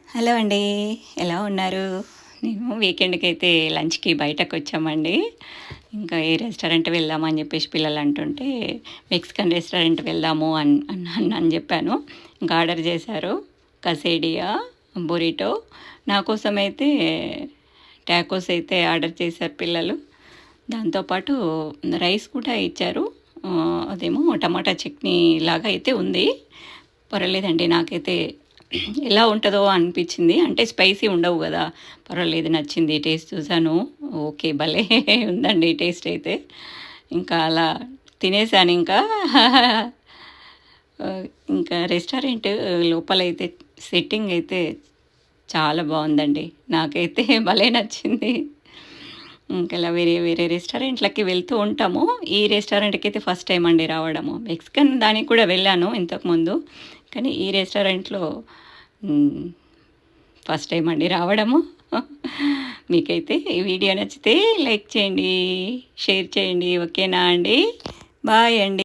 Hello అండి. ఎలా ఉన్నారు? నేను వీకెండ్‌కి అయితే లంచ్‌కి బయటకొచ్చామండి. ఇంకా ఏ రెస్టారెంట్ వెళ్దామని చెప్పేసి పిల్లలు అంటుంటే, మెక్సికన్ రెస్టారెంట్ వెళ్దాము అని చెప్పాను. ఇంకా ఆర్డర్ చేశారు. కసేడియా, బురిటో. నా కోసమైతే టాకోస్ అయితే ఆర్డర్ చేశారు పిల్లలు. దాంతో పాటు రైస్ కూడా ఇచ్చారు. అదేమో టమాటా చట్నీ లాగా అయితే ఉంది. పర్వాలేదండి, నాకైతే ఎలా ఉంటుందో అనిపించింది. అంటే స్పైసీ ఉండవు గదా! పర్వాలేదు, నచ్చింది. టేస్ట్ చూసాను. ఓకే. భలే ఉందండి టేస్ట్ అయితే. ఇంకా అలా తినేసానింకా. ఇంకా రెస్టారెంట్ లోపలైతే సెట్టింగ్ అయితే చాలా బావుందండి. నాకైతే భలే నచ్చింది. ఇంకలా వేరే వేరే రెస్టారెంట్‌లకి వెళ్తూ ఉంటాము. ఈ రెస్టారెంట్‌కైతే ఫస్ట్ టైమ్ అండి రావడము. మెక్సికన్ దానికి కూడా వెళ్ళాను ఇంతకుముందు. కానీ ఈ రెస్టారెంట్‌లో హ్మ్. ఫస్ట్ టైమ్ అండి రావడము. మీకైతే ఈ వీడియో నచ్చితే లైక్ చేయండి, షేర్ చేయండి. ఓకేనా అండి? బాయ్ అండి.